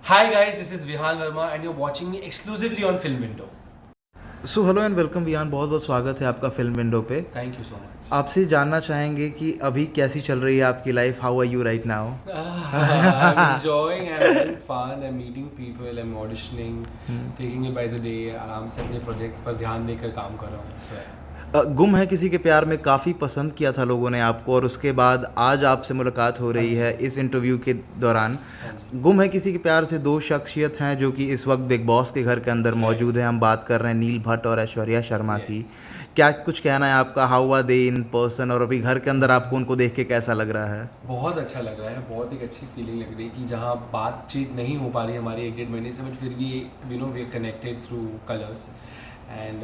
Hi guys, this is Vihan Verma and you're watching me exclusively on Film Window. So hello and welcome Vian, बहुत बहुत स्वागत है आपका Film Window पे। Thank you so much. आपसे जानना चाहेंगे कि अभी कैसी चल रही है आपकी life, how are you right now? I'm enjoying, I'm having fun, I'm meeting people, I'm auditioning, taking it by the day. आराम से अपने प्रोजेक्ट्स पर ध्यान देकर काम कर रहा हूँ. So, yeah. गुम है किसी के प्यार में काफ़ी पसंद किया था लोगों ने आपको, और उसके बाद आज आपसे मुलाकात हो रही है इस इंटरव्यू के दौरान। गुम है किसी के प्यार से दो शख्सियत हैं जो कि इस वक्त बिग बॉस के घर के अंदर मौजूद हैं। हम बात कर रहे हैं नील भट्ट और ऐश्वर्या शर्मा की। क्या कुछ कहना है आपका, how are they in person, और अभी घर के अंदर आपको उनको देख के कैसा लग रहा है? बहुत अच्छा लग रहा है, बहुत एक अच्छी फीलिंग लग रही है कि जहाँ बातचीत नहीं हो पा रही हमारी 1-1.5 महीने से, बट फिर भी we are connected through colours and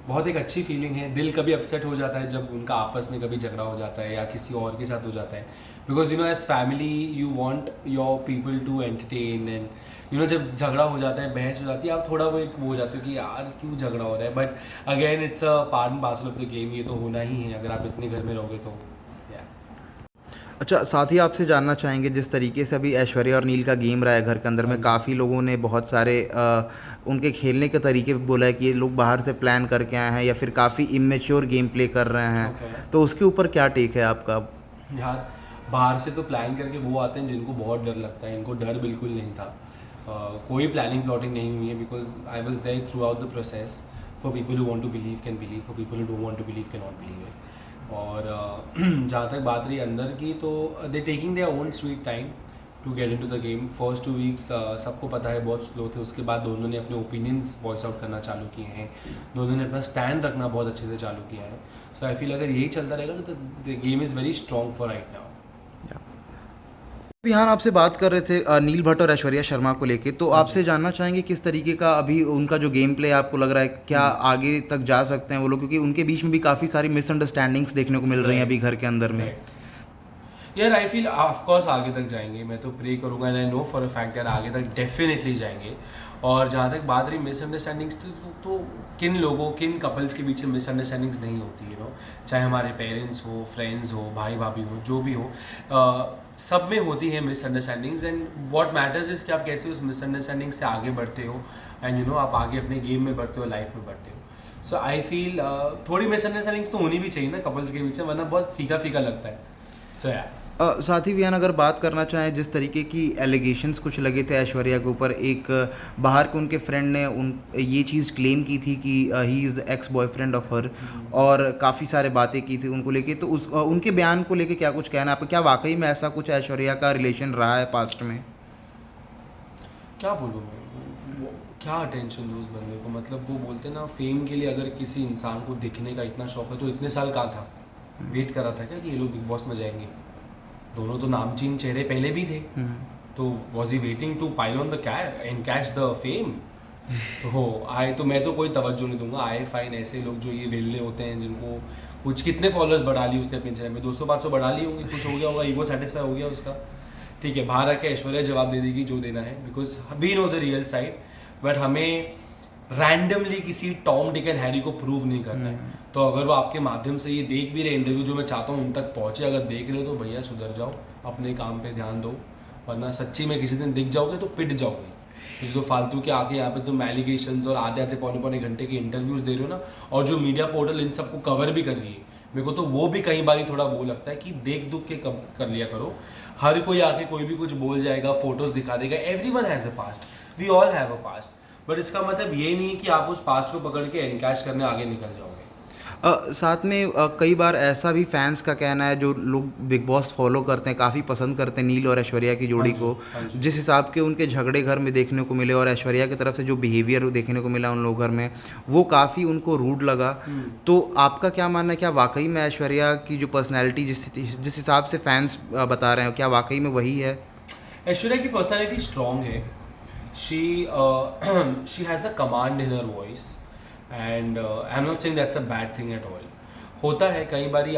बहुत एक अच्छी फीलिंग है। दिल कभी अपसेट हो जाता है जब उनका आपस में कभी झगड़ा हो जाता है या किसी और के साथ हो जाता है, because as family you want your people to entertain and जब झगड़ा हो जाता है, बहस हो जाती है, आप थोड़ा वो एक हो जाते हो कि यार क्यों झगड़ा हो रहा है, but again it's a part and parcel of the game. ये तो होना ही है अगर आप इतने घर में रहोगे तो। अच्छा, साथ ही आपसे जानना चाहेंगे, जिस तरीके से अभी ऐश्वर्या और नील का गेम रहा है घर के अंदर में, काफ़ी लोगों ने बहुत सारे उनके खेलने के तरीके पे बोला है कि ये लोग बाहर से प्लान करके आए हैं या फिर काफ़ी इमेच्योर गेम प्ले कर रहे हैं। तो उसके ऊपर क्या टेक है आपका? यार बाहर से तो प्लान करके वो आते हैं जिनको बहुत डर लगता है, इनको डर बिल्कुल नहीं था। कोई प्लानिंग प्लॉटिंग नहीं हुई है, because I was there throughout the process. For people who want to believe can believe, for people who don't want to believe can not believe it. और जहाँ तक बात रही अंदर की, तो they taking their own sweet time to get into the game. First 2 weeks सबको पता है बहुत स्लो थे, उसके बाद दोनों ने अपने ओपिनियंस वॉइस आउट करना चालू किए हैं, दोनों ने अपना स्टैंड रखना बहुत अच्छे से चालू किया है। सो आई फील अगर यही चलता रहेगा तो the game is very strong for right now. बिहान आपसे बात कर रहे थे नील भट्ट और ऐश्वर्या शर्मा को लेके, तो आपसे जानना चाहेंगे किस तरीके का अभी उनका जो गेम प्ले आपको लग रहा है, क्या आगे तक जा सकते हैं वो लोग, क्योंकि उनके बीच में भी काफ़ी सारी मिसअंडरस्टैंडिंग्स देखने को मिल रही हैं अभी घर के अंदर में। यार आई फील ऑफकोर्स आगे तक जाएंगे, मैं तो प्रे करूँगा and I know for a fact यार आगे तक डेफिनेटली जाएंगे। और जहाँ तक बात रही मिसअंडरस्टैंडिंग्स तो किन लोगों, किन कपल्स के बीच में मिसअंडरस्टैंडिंग्स नहीं होती, चाहे हमारे पेरेंट्स हो, फ्रेंड्स हो, भाई भाभी हो, जो भी हो, सब में होती है misunderstandings. And what matters is कि आप कैसे उस मिसअंडरस्टैंडिंग से आगे बढ़ते हो एंड आप आगे अपने गेम में बढ़ते हो, लाइफ में बढ़ते हो। सो आई फील थोड़ी मिसअंडरस्टैंडिंग्स तो होनी भी चाहिए ना कपल्स के बीच में, वरना बहुत फीका फीका लगता है। सो यार साथ ही वियान, अगर बात करना चाहें, जिस तरीके की एलिगेशंस कुछ लगे थे ऐश्वर्या के ऊपर, एक बाहर के उनके फ्रेंड ने ये चीज़ क्लेम की थी कि he is ex boyfriend of her, और काफ़ी सारे बातें की थी उनको लेके, तो उनके बयान को लेके क्या कुछ कहना है आपका? क्या वाकई में ऐसा कुछ ऐश्वर्या का रिलेशन रहा है पास्ट में? क्या बोलूँ मैं, वो क्या अटेंशन दो उस बंदे को। मतलब वो बोलते ना, फेम के लिए अगर किसी इंसान को दिखने का इतना शौक है तो इतने साल कहाँ था, वेट कर रहा था क्या कि ये लोग बिग बॉस में जाएंगे? दोनों तो नामचीन चेहरे पहले भी थे, तो was he waiting to pile on the and catch the fame? तो मैं तो कोई तवज्जो नहीं दूंगा। आए फाइन ऐसे लोग जो ये वेल्ले होते हैं, जिनको कुछ कितने फॉलोअर्स बढ़ा ली उसने अपने चैनल में, 200-500 बढ़ा ली होंगी, कुछ हो गया होगा, ईगो सेटिस्फाई हो गया उसका। ठीक है, बाहर आके ऐश्वर्या जवाब दे देगी जो देना है, because we know the real side, but हमें रैंडमली किसी टॉम डिक एंड हैरी को प्रूव नहीं करना है। तो अगर वो आपके माध्यम से ये देख भी रहे इंटरव्यू जो मैं चाहता हूँ उन तक पहुँचे, अगर देख रहे हो तो भैया सुधर जाओ, अपने काम पे ध्यान दो, वरना सच्ची में किसी दिन दिख जाओगे तो पिट जाओगे। क्योंकि तो फालतू के आके यहाँ पे तुम एलिगेशंस और आधे आधे पौने घंटे के इंटरव्यूज़ दे रहे हो ना, और जो मीडिया पोर्टल इन सबको कवर भी कर रही है, मेरे को तो वो भी कई बार थोड़ा वो लगता है कि देख दुख के कर लिया करो। हर कोई आके कोई भी कुछ बोल जाएगा, फोटोज दिखा देगा। Everyone has a past, we all have a past, but इसका मतलब ये नहीं कि आप उस पास्ट को पकड़ के एनकैश करने आगे निकल जाओगे। साथ में कई बार ऐसा भी फैंस का कहना है, जो लोग बिग बॉस फॉलो करते हैं, काफ़ी पसंद करते हैं नील और ऐश्वर्या की जोड़ी को, जिस हिसाब के उनके झगड़े घर में देखने को मिले और ऐश्वर्या की तरफ से जो बिहेवियर देखने को मिला उन लोगों घर में, वो काफ़ी उनको रूड लगा। तो आपका क्या मानना है, क्या वाकई में ऐश्वर्या की जो पर्सनैलिटी जिस हिसाब से फैंस बता रहे हैं, क्या वाकई में वही है? ऐश्वर्या की पर्सनैलिटी स्ट्रॉन्ग है। She has a command in her voice and I am not saying that's a bad thing at all. होता है कई बारी,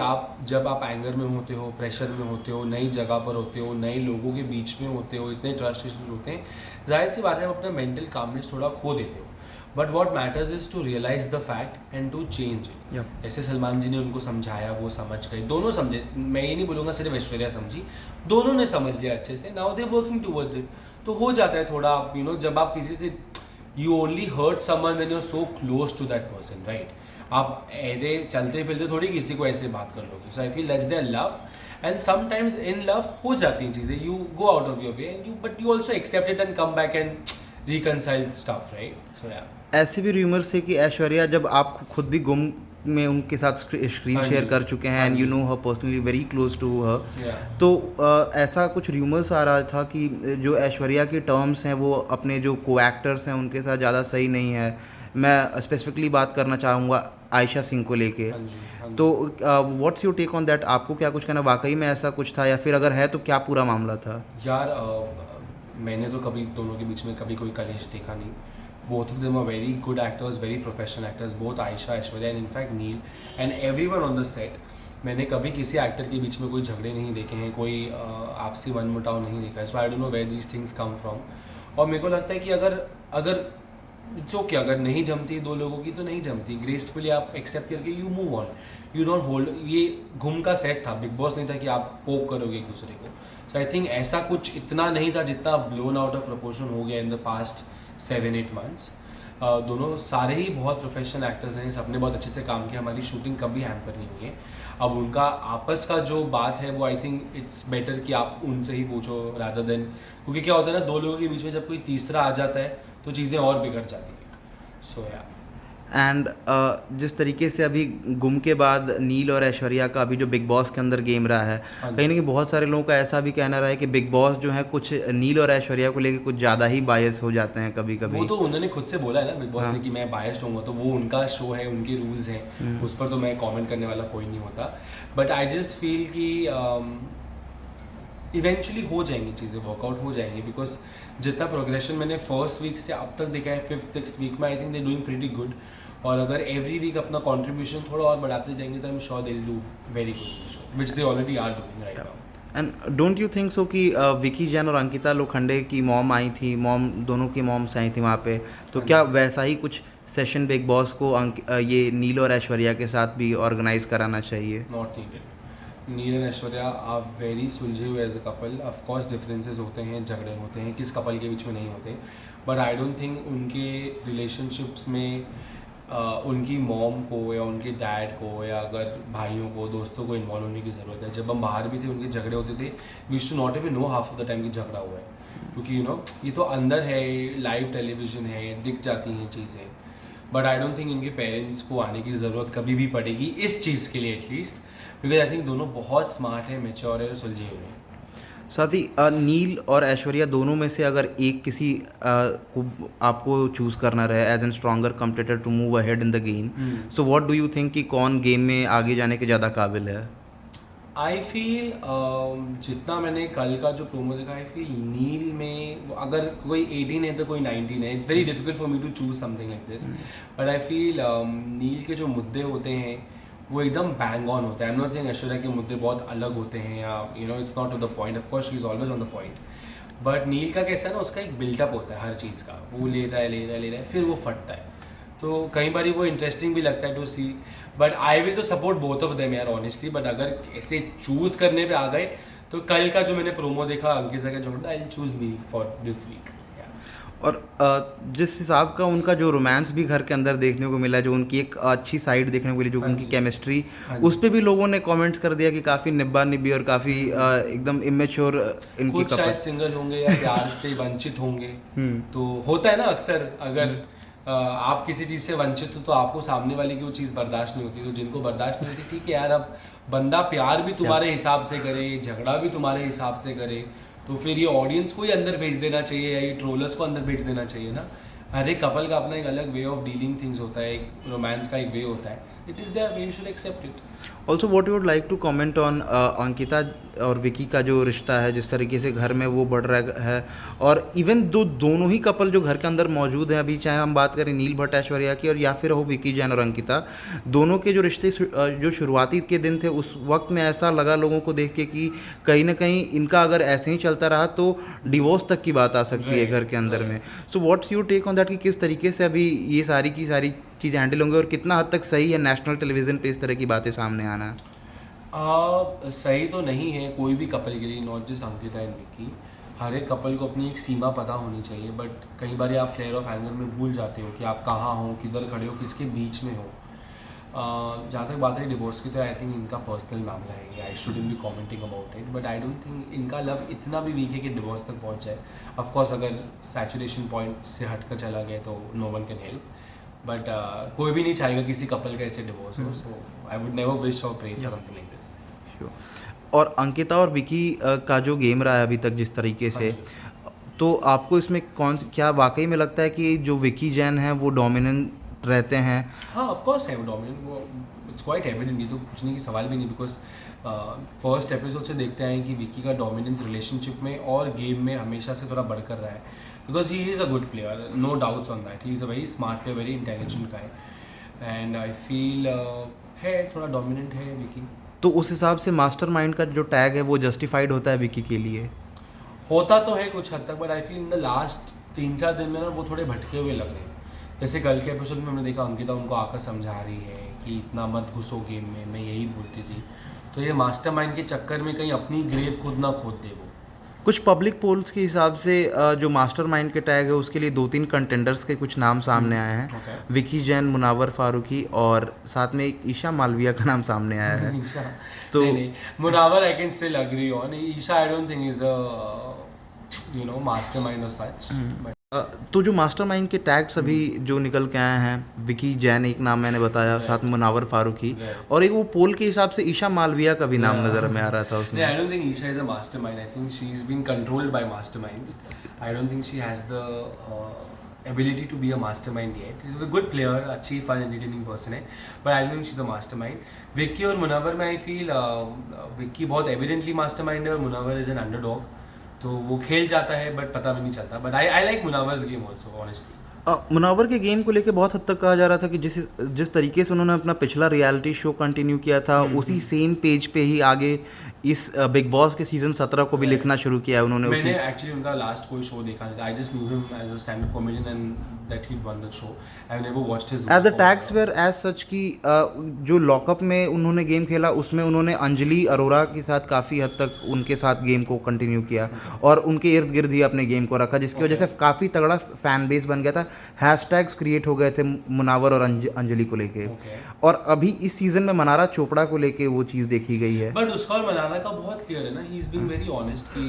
जब आप एंगर में होते हो, प्रेशर में होते हो, नई जगह पर होते हो, नए लोगों के बीच में होते हो, इतने ट्रस्ट इश्यूज होते हैं, जाहिर सी बात है आप अपना मेंटल कामनेस थोड़ा खो देते हो। But what matters is to realise the fact and to change it. ऐसे सलमान जी ने उनको समझाया, वो समझ गए, दोनों समझे। मैं ये नहीं बोलूँगा सिर्फ ऐश्वर्या समझी, दोनों ने समझ लिया अच्छे से। Now they working towards it. तो हो जाता है थोड़ा, यू नो, जब आप किसी से, you only hurt someone when you are so close to that person, right? आप ऐसे चलते फिरते थोड़ी किसी को ऐसे बात कर लोगे. So I feel that's their love, and sometimes in love हो जाती हैं चीज़ें, you go out of your way and you, but you also accept it and come back and reconcile stuff, right? So yeah, ऐसे भी rumours थे कि ऐश्वर्या, जब आप खुद भी गुम में उनके साथ स्क्रीन हाँ शेयर जी, कर चुके हैं हाँ and you ji, know her personally very close to her, ya, तो ऐसा कुछ रूमर्स आ रहा था कि जो ऐश्वर्या की टर्म्स हैं वो अपने जो को एक्टर्स हैं उनके साथ ज़्यादा सही नहीं है. मैं स्पेसिफिकली बात करना चाहूँगा आयशा सिंह को लेके. हाँ जी, हाँ जी. तो what's your take on that? आपको क्या कुछ कहना, वाकई में ऐसा कुछ था, या फिर अगर है तो क्या पूरा मामला था? यार मैंने तो कभी दोनों के बीच में कभी कोई कलेश देखा नहीं. Both of them are very good actors, very professional actors, both Ayesha, Aishwarya and in fact Neil and everyone on the set. मैंने कभी किसी एक्टर के बीच में कोई झगड़े नहीं देखे हैं, कोई आपसी मनमुटाव नहीं देखा है. So I don't know where these things come from. और मेरे को लगता है कि अगर इट्स ओके, अगर नहीं जमती दो लोगों की तो नहीं जमती, ग्रेसफुली आप एक्सेप्ट करके you move on, you don't hold. ये घूम का सेट था, बिग बॉस नहीं था कि आप पोक करोगे एक दूसरे को. सो आई थिंक ऐसा कुछ इतना नहीं था जितना ब्लोन आउट ऑफ प्रपोर्शन हो गया इन द पास्ट 7-8 months. दोनों सारे ही बहुत प्रोफेशनल एक्टर्स हैं, सबने बहुत अच्छे से काम किया, हमारी शूटिंग कभी हैम्पर नहीं हुई है. अब उनका आपस का जो बात है वो आई थिंक इट्स बेटर कि आप उनसे ही पूछो रादर देन, क्योंकि क्या होता है ना, दो लोगों के बीच में जब कोई तीसरा आ जाता है तो चीज़ें और बिगड़ जाती हैं. सो या, एंड जिस तरीके से अभी गुम के बाद नील और ऐश्वर्या का अभी जो बिग बॉस के अंदर गेम रहा है, हाँ जी. कहीं ना कहीं बहुत सारे लोगों का ऐसा भी कहना रहा है कि बिग बॉस जो है कुछ नील और ऐश्वर्या को लेके कुछ ज़्यादा ही बायस हो जाते हैं कभी वो कभी. तो उन्होंने खुद से बोला है ना बिग बॉस हाँ. ने कि मैं बायस्ड होऊंगा, तो वो उनका शो है, उनके रूल्स हैं, उस पर तो मैं कमेंट करने वाला कोई नहीं होता. बट आई जस्ट फील कि इवेंचुअली हो जाएंगी चीज़ें, वर्कआउट हो जाएंगी, बिकॉज जितना प्रोग्रेशन मैंने फर्स्ट वीक से अब तक देखा है 5th-6th वीक में, I think they doing pretty good. और अगर एवरी वीक अपना कंट्रीब्यूशन थोड़ा और बढ़ाते जाएंगे तो I am sure they will do very good show, which they already are doing right now. And don't you think so कि विकी जैन और अंकिता लोखंडे की मॉम आई थी, दोनों की मॉम्स आई थी वहाँ पे, तो हाँ क्या वैसा ही कुछ सेशन बिग बॉस को ये नील और ऐश्वर्या के साथ भी ऑर्गेनाइज कराना चाहिए? Not needed. Neil and Aishwarya are very सुलझे हुए as a couple. Of course differences होते हैं, झगड़े होते हैं, किस कपल के बीच में नहीं होते, बट आई डोंट थिंक उनके रिलेशनशिप्स में उनकी मॉम को या उनके डैड को या अगर भाइयों को, दोस्तों को इन्वॉल्व होने की ज़रूरत है. जब हम बाहर भी थे उनके झगड़े होते थे, we used to not even know half of the time कि झगड़ा हुआ है, क्योंकि यू नो ये तो अंदर है, लाइव टेलीविजन है, दिख जाती हैं चीज़ें. बट आई डोंट थिंक इनके पेरेंट्स को आने की ज़रूरत कभी भी पड़ेगी इस चीज़ के लिए एटलीस्ट, बिकॉज आई थिंक दोनों बहुत स्मार्ट है, मेच्योर है और सुलझे हुए हैं. साथ ही नील और ऐश्वर्या दोनों में से अगर एक किसी को आपको चूज़ करना रहे as an stronger competitor to move ahead in the game, so what do you think कि कौन गेम में आगे जाने के ज़्यादा काबिल है? आई फील जितना मैंने कल का जो प्रोमो देखा, आई फील नील में अगर कोई 18 है तो कोई 19 है. It's very difficult for me to choose something like this, but I feel Neil के जो मुद्दे होते हैं वो एकदम बैंग ऑन होता है. I am not saying Aishwarya के मुद्दे बहुत अलग होते हैं या you know it's not to the point, of course she is always on the point, but Neil का कैसा है ना, उसका एक बिल्टअप होता है हर चीज़ का, वो ले रहा है फिर वो फटता है. तो कई बार वो इंटरेस्टिंग भी लगता है to see, but I will तो सपोर्ट बोथ ऑफ देम यार ऑनेस्टली. बट अगर ऐसे चूज करने पे आ गए तो कल का जो मैंने प्रोमो देखा अंकिता का जोड़ा, I will choose Neil for this week. और जिस हिसाब का उनका जो रोमांस भी घर के अंदर देखने को मिला, जो उनकी एक अच्छी साइड देखने को मिली, जो उनकी केमिस्ट्री, उस पे भी लोगों ने कमेंट्स कर दिया कि काफ़ी निब्बा निब्बी और काफ़ी एकदम इमेच्योर इनकी कुछ शायद सिंगल होंगे या प्यार से वंचित होंगे. तो होता है ना अक्सर, अगर आप किसी चीज़ से वंचित हो तो आपको सामने वाले की वो चीज़ बर्दाश्त नहीं होती. तो जिनको बर्दाश्त नहीं होती, ठीक है यार, अब बंदा प्यार भी तुम्हारे हिसाब से करे, झगड़ा भी तुम्हारे हिसाब से करे, तो फिर ये ऑडियंस को ही अंदर भेज देना चाहिए या ये ट्रोलर्स को अंदर भेज देना चाहिए ना. हर एक कपल का अपना एक अलग वे ऑफ डीलिंग थिंग्स होता है, एक रोमांस का एक वे होता है. It is their way, you should accept it. Also what you would like to comment on Ankita और विकी का जो रिश्ता है, जिस तरीके से घर में वो बढ़ रहा है, और इवन दोनों ही कपल जो घर के अंदर मौजूद हैं अभी, चाहे हम बात करें नील भट्ट ऐश्वर्या की और या फिर हो विकी जैन और अंकिता, दोनों के जो रिश्ते जो शुरुआती के दिन थे उस वक्त में ऐसा लगा लोगों को देख के कि कहीं ना कहीं इनका अगर ऐसे ही चलता रहा तो डिवोर्स तक की बात आ सकती है घर के अंदर में. So what's your take on that कि किस तरीके से अभी ये सारी की सारी चीज़ें हैंडल होंगे और कितना हद तक सही है नेशनल टेलीविज़न पे इस तरह की बातें सामने आना? सही तो नहीं है कोई भी कपल के लिए, not just Ankita and Vicky. हर एक कपल को अपनी एक सीमा पता होनी चाहिए, बट कई बार आप फ्लेयर ऑफ एंगर में भूल जाते हो कि आप कहाँ हो, किधर खड़े हो, किसके बीच में हो। जहाँ तक बात है डिवोर्स की, तो आई थिंक इनका पर्सनल मामला है, I shouldn't be commenting about it, but I don't think इनका लव इतना भी वीक है कि डिवोर्स तक पहुँच जाए। ऑफकोर्स अगर सैचुरेशन पॉइंट से हट कर चला गया तो no one can help, but कोई भी नहीं चाहेगा किसी कपल का ऐसे डिवोर्स हो, so I would never wish और pray for something like this. और अंकिता और विकी का जो गेम रहा है अभी तक जिस तरीके से, तो आपको इसमें क्या वाकई में लगता है कि जो विकी जैन है वो डोमिनेंट रहते हैं? हाँ ऑफ कोर्स है वो डोमिनेंट, वो इट्स क्वाइट एविडेंट, ये तो पूछने की सवाल भी नहीं, बिकॉज फर्स्ट एपिसोड से देखते आए कि विकी का डोमिनेंस रिलेशनशिप में और गेम में हमेशा से थोड़ा बढ़कर रहा है, because he is a good player, no doubts on that, he is a very smart player, very intelligent guy, and I feel है थोड़ा डोमिनेंट है विकी। तो उस हिसाब से मास्टरमाइंड का जो टैग है वो जस्टिफाइड होता है विकी के लिए? होता तो है कुछ हद तक, but I feel in the last 3-4 दिन में ना वो थोड़े भटके हुए लग रहे हैं। जैसे कल के एपिसोड में हमने देखा अंकिता उनको आकर समझा रही है कि इतना मत घुसो गेम में, मैं यही बोलती थी, तो ये मास्टरमाइंड के चक्कर में कहीं अपनी ग्रेव खुद ना खोद दे वो। कुछ पब्लिक पोल्स के हिसाब से जो मास्टरमाइंड के टैग है उसके लिए 2-3 कंटेंडर्स के कुछ नाम सामने आए हैं। Okay. विकी जैन, मुनावर फारूकी और साथ में एक ईशा मालविया का नाम सामने आया है। ईशा तो नहीं, Munawar I can still agree on, Isha I don't think is a mastermind और सच, बट तो जो मास्टरमाइंड के टैग्स अभी जो निकल के आए हैं, विकी जैन एक नाम मैंने बताया, साथ में मुनावर फारूकी, और एक वो पोल के हिसाब से ईशा मालविया का भी नाम नज़र में आ रहा था उसमें। I don't think Isha is a mastermind. I think she's been controlled by masterminds. I don't think she has the ability to be a mastermind yet. She's a good player, अच्छी fun entertaining person है, but I don't think she's a mastermind. Vicky और मुनावर में I feel Vicky बहुत evidently mastermind है और Munawar is an underdog. तो वो खेल जाता है बट पता भी नहीं चलता, but I like Munawar's game also honestly. Munawar के गेम को लेके बहुत हद तक कहा जा रहा था कि जिस तरीके से उन्होंने अपना पिछला रियलिटी शो कंटिन्यू किया था उसी सेम पेज पे ही आगे इस बिग बॉस के सीजन 17 को भी लिखना शुरू किया है उन्होंने। मैंने एक्चुअली उनका लास्ट कोई शो देखा नहीं, I just knew him as a stand up comedian and that he won the show, I have never watched his as the tags were as such की जो लॉकअप में उन्होंने गेम खेला उसमें उन्होंने अंजलि अरोरा के साथ काफ़ी हद तक उनके साथ गेम को कंटिन्यू किया और उनके इर्द गिर्द ही अपने गेम को रखा, जिसकी वजह से काफ़ी तगड़ा फैन बेस बन गया था। हैशटैग्स क्रिएट हो गए थे मुनावर और अंजलि को लेके, और अभी इस सीजन में मनारा चोपड़ा को लेके वो चीज़ देखी गई है। बट उसका और मनारा का बहुत क्लियर है ना, he is being very honest कि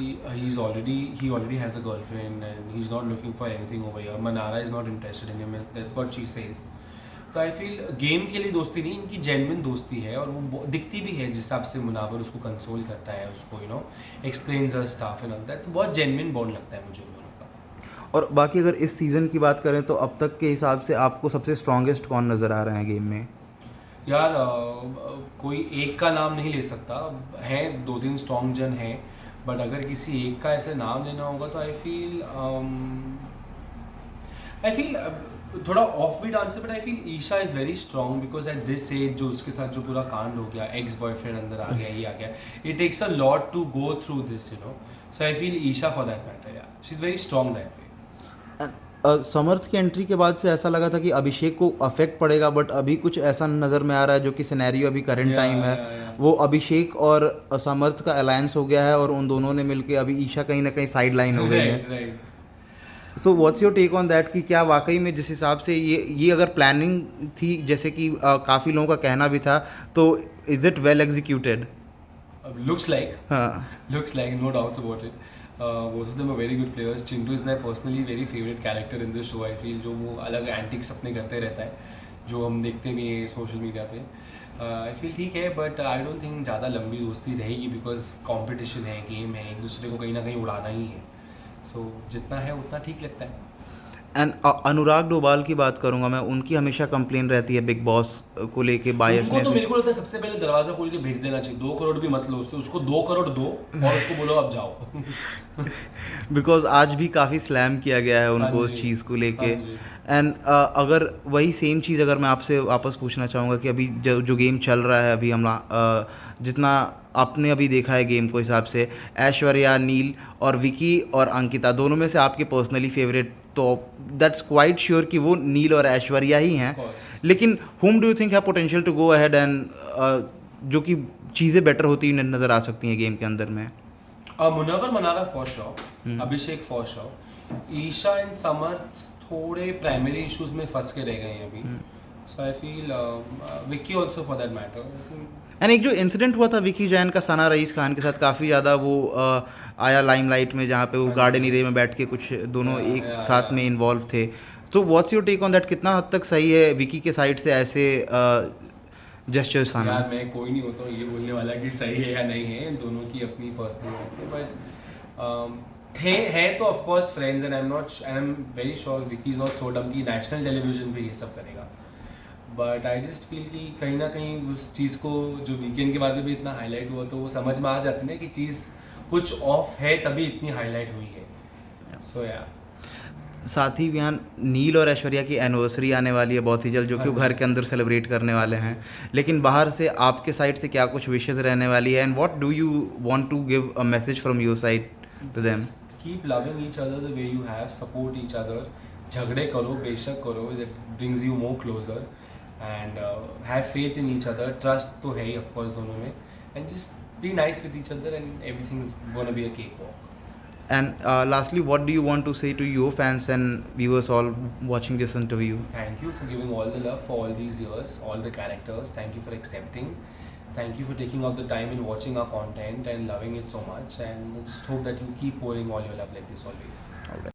he already has a girlfriend and he's not looking for anything over here. Manara is not interested in him, that's what she says. तो आई फील गेम के लिए दोस्ती नहीं, इनकी genuine दोस्ती है और वो दिखती भी है जिस हिसाब से मुनावर उसको कंसोल करता है, उसको explains her staff and all that, तो बहुत जेन्युइन बॉन्ड लगता है मुझे उन दोनों का। और बाकी अगर इस सीज़न की बात करें तो अब तक के हिसाब से आपको सबसे स्ट्रॉन्गेस्ट कौन नज़र आ रहे हैं गेम में? यार कोई एक का नाम नहीं ले सकता, है 2-3 स्ट्रॉन्ग जन हैं, बट अगर किसी एक का ऐसे नाम लेना होगा तो आई फील थोड़ा offbeat answer, but I feel Isha is very strong because at this age जो उसके साथ जो पूरा कांड हो गया, एक्स बॉयफ्रेंड अंदर आ गया, ये आ गया, it takes a lot to go through this so I feel Isha for that matter, yeah she is very strong that way. Samarth की एंट्री के बाद से ऐसा लगा था कि अभिषेक को अफेक्ट पड़ेगा, बट अभी कुछ ऐसा नज़र में आ रहा है जो कि सिनेरियो अभी करंट टाइम है, वो अभिषेक और समर्थ का अलायंस हो गया है और उन दोनों ने मिलके अभी ईशा कहीं ना कहीं साइड लाइन हो गई है। So what's your take on that कि क्या वाकई में जिस हिसाब से ये अगर प्लानिंग थी, जैसे कि काफ़ी लोगों का कहना भी था, तो is it well executed? Looks like, हाँ, looks like, no doubts about it. Both of them are very good players. Chintu is my personally very favorite character in this show. I feel जो वो अलग antics अपने करते रहता है, जो हम देखते भी हैं सोशल मीडिया पे। आई फील ठीक है, बट आई डोंट थिंक ज़्यादा लंबी दोस्ती रहेगी बिकॉज कंपटीशन है, गेम है, एक दूसरे को कहीं ना कहीं उड़ाना ही है, सो जितना है उतना ठीक लगता है। एंड अनुराग डोभाल की बात करूंगा मैं, उनकी हमेशा कंप्लेन रहती है बिग बॉस को लेके बायसनेस। उनको तो मेरे को लगता है सबसे पहले दरवाजा खोल के भेज देना चाहिए, 2 करोड़ भी मत लो उससे, उसको 2 करोड़ दो और उसको बोलो अब जाओ। बिकॉज आज भी काफ़ी स्लैम किया गया है उनको उस चीज़ को लेके। एंड अगर वही सेम चीज़ अगर मैं आपसे वापस पूछना चाहूँगा कि अभी जो गेम चल रहा है, अभी हम जितना आपने अभी देखा है गेम को हिसाब से, ऐश्वर्या, नील और विकी और अंकिता दोनों में से आपके पर्सनली फेवरेट, तो दैट्स क्वाइट श्योर कि वो नील और ऐश्वर्या ही हैं, लेकिन whom do you think have potential to go ahead and जो कि चीज़ें बेटर होती नज़र आ सकती हैं गेम के अंदर में? Munawar Mannara for sure, Abhishek for sure, Isha and Samar थोड़े प्राइमरी इश्यूज में फंस के रह गए हैं अभी. So I feel Vicky also for that matter. And एक जो इंसिडेंट हुआ था विकी जैन का सना रईस खान के साथ, काफ़ी ज़्यादा वो आया लाइमलाइट में, जहाँ पे वो गार्डन एरिया में बैठ के कुछ दोनों एक साथ में इन्वॉल्व थे. तो what's your take on that? कितना हद तक सही है विकी के साइड से ऐसे जेस्चर्स आना? यार मैं कोई नहीं होता हूँ ये बोलने वाला कि सही है या नहीं है, दोनों की अपनी पर्सनल लाइफ है. बट है तो of course friends, and I am very sure Vicky is not so डम कि नेशनल टेलीविजन पे ये सब करेगा. बट आई जस्ट फील कि कहीं ना कहीं उस चीज़ को जो वीकेंड के बाद में भी इतना हाईलाइट हुआ तो वो समझ में आ जाती है ना कि चीज़ कुछ ऑफ है तभी इतनी हाईलाइट हुई है. सो या साथ ही यहाँ नील और ऐश्वर्या की एनिवर्सरी आने वाली है बहुत ही जल्द, जो कि वो घर के अंदर सेलिब्रेट करने वाले हैं. लेकिन बाहर से आपके साइड से क्या कुछ विशेज़ रहने वाली है, and what do you want to give a message from your side to them? Keep loving each other the way you have, support each other. झगड़े करो, बेशक करो, that brings you more closer. And have faith in each other. Trust तो है ही of course दोनों में. And just be nice with each other and everything is gonna be a cakewalk. And lastly, what do you want to say to your fans and viewers all watching this interview? Thank you for giving all the love for all these years, all the characters. Thank you for accepting. Thank you for taking out the time in watching our content and loving it so much. And just hope that you keep pouring all your love like this always. All right.